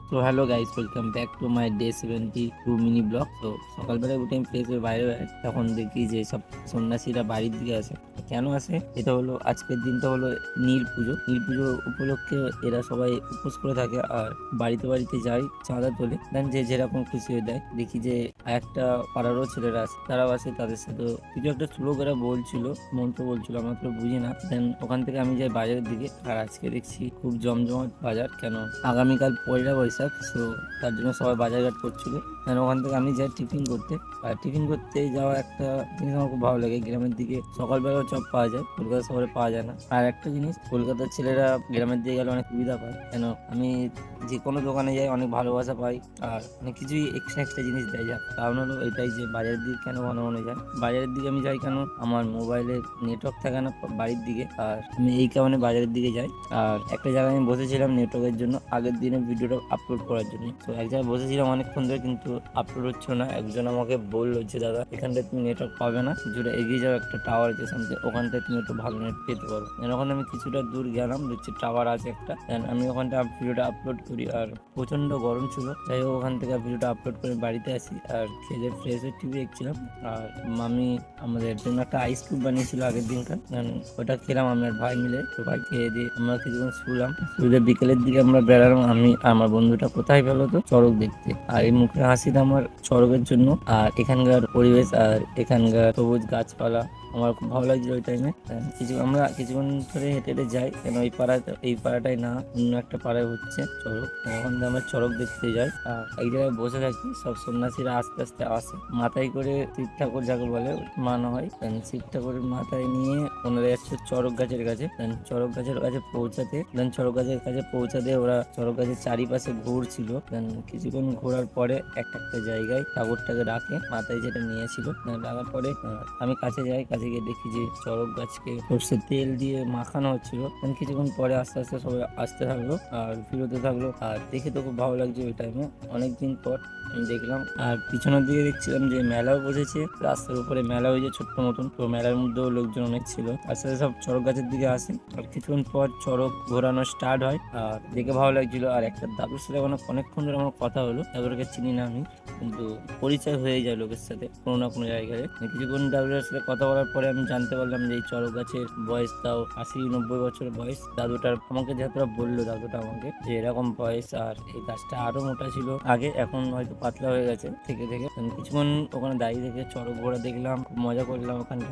তো hello guys, welcome back to my day 72 mini blog. তো সকালবেলায় উঠে আমি ফ্রেশ হয়ে বাইরে তখন দেখি যে সব সন্ন্যাসীরা বাড়ির দিকে আসে। কেন আসে? এটা হলো আজকের দিনটা হলো নীল পুজো। নীল পুজো উপলক্ষে এরা সবাই উপোস করে থাকে আর বাড়িতে বাড়িতে যায়, চাঁদা তোলে, দেন যে যেরকম খুশি হয়ে দেয়। দেখি যে একটা পাড়ারও ছেলেরা আছে, তারাও আসে, তাদের সাথে কিছু একটা শ্লোক এরা বলছিল, মন্ত্র বলছিল, আমরা তো বুঝি না। দেন ওখান থেকে আমি যাই বাজারের দিকে, আর আজকে দেখছি খুব জমজমাট বাজার। কেন? আগামীকাল পয়লা বৈশাখ, সো তার জন্য সবাই বাজারঘাট করছিল। দেন ওখান থেকে আমি যাই টিফিন করতে। আর টিফিন করতে যাওয়া একটা জিনিস আমার খুব ভালো লাগে, গ্রামের দিকে সকালবেলাও চপ পাওয়া যায়, কলকাতা শহরে পাওয়া যায় না। আর একটা জিনিস, কলকাতার ছেলেরা গ্রামের দিকে গেলে অনেক সুবিধা পায়। কেন? আমি যে কোনো দোকানে যাই অনেক ভালোবাসা পাই, আর অনেক কিছুই এক্সট্রা এক্সট্রা জিনিস দেয় যায়। কারণ হলো এটাই যে বাজারের দিকে কেন ঘন ঘন যাই, বাজারের দিকে আমি যাই কেন, আমার মোবাইলে নেটওয়ার্ক থাকে না বাড়ির দিকে, আর আমি এই কারণে বাজারের দিকে যাই। আর একটা জায়গায় আমি বসেছিলাম নেটওয়ার্কের জন্য, আগের দিনে ভিডিওটা আপলোড করার জন্য। তো এক জায়গায় বসেছিলাম অনেকক্ষণ ধরে, কিন্তু আপলোড হচ্ছিল না। একজন আমাকে বললো যে দাদা, এখানটায় তুমি নেটওয়ার্ক পাবে না, কিছুটা এগিয়ে যাও, একটা টাওয়ার আছে সামনে, ওখানটায় তুমি একটু ভালো নেট পেতে পারো। ওখানে আমি কিছুটা দূর গেলাম, দেখছি টাওয়ার আছে একটা। আমি ওখানটা ভিডিওটা আপলোড করি, আর প্রচন্ড গরম ছিল। যাই হোক, ওখান থেকে ভিডিওটা আপলোড করে বাড়িতে আসি, আর খেয়ে ফ্রেশ হয়ে টিভি দেখছিলাম। আর মামি আমাদের জন্য একটা আইস কিউব বানিয়েছিল আগের দিনকার, ওটা খেলাম আমি আর ভাই মিলে। তো ভাই খেয়ে দিয়ে আমরা কিছুক্ষণ শুলাম। শুলে বিকেলের দিকে আমরা বেড়ালাম, আমি আর আমার বন্ধুটা কোথায় গেল, তো চড়ক দেখতে। আর এই মুখে হাসিটা আমার চড়কের জন্য, আর এখানকার পরিবেশ, আর এখানকার সবুজ গাছপালা আমার খুব ভালো লাগছিল ওই টাইমে। আমরা কিছুক্ষণ ধরে হেঁটে হেঁটে যাই, কেন এই পাড়াটাই না, অন্য একটা পাড়ায় হচ্ছে চড়ক। ওখান থেকে আমরা চড়ক দেখতে যাই, আর এক জায়গায় বসে থাকি। সব সন্ন্যাসীরা আস্তে আস্তে আসে, মাথায় করে শিব ঠাকুর যাকে বলে মানা হয়। শিব ঠাকুরের মাথায় নিয়ে ওনারা যাচ্ছে চড়ক গাছের কাছে। চড়ক গাছের কাছে চড়ক গাছের কাছে পৌঁছাতে ওরা চড়ক গাছের চারিপাশে ঘুরছিল। কিছুক্ষণ ঘোরার পরে একটা জায়গায় ঠাকুরটাকে রাখে, মাথায় যেটা নিয়েছিল। রাখার পরে আমি কাছে যাই, কাছে গিয়ে দেখি যে চড়ক গাছকে সর্ষের তেল দিয়ে মাখানো হচ্ছিল। কিছুক্ষণ পরে আস্তে আস্তে সবাই আসতে থাকলো আর ফিরোতে থাকলো, আর দেখে তো খুব ভালো লাগছে ওই টাইমে, অনেকদিন পর আমি দেখলাম। আর পিছনের দিকে দেখছিলাম যে মেলাও বসেছে, রাস্তার উপরে মেলা হয়েছে ছোট্ট মতন। তো মেলার মধ্যেও লোকজন অনেক ছিল, আস্তে আস্তে সব চড়ক গাছের দিকে আসে। আর কিছুক্ষণ পর চড়ক ঘোরানো স্টার্ট হয়, আর দেখে ভালো লাগছিল। আর একটা দাদুর সাথে অনেকক্ষণ ধরে আমার কথা হলো, দাদুরকে চিনি না আমি, কিন্তু পরিচয় হয়ে যায় লোকের সাথে কোনো না কোনো জায়গায়। কিছুক্ষণ দাদুর সাথে কথা বলার পরে আমি জানতে পারলাম যে এই চড়ক গাছের বয়স তাও 80-90 বছর বয়স। দাদুটার আমাকে যেহেতু বললো, দাদুটা আমাকে যে এরকম বয়স, আর এই গাছটা আরো মোটা ছিল আগে, এখন হয়তো পাতলা হয়ে গেছে থেকে থেকে। আমি কিছুক্ষণ ওখানে দাঁড়িয়ে থেকে চড়ক ঘোরা দেখলাম, খুব মজা করলাম ওখানে।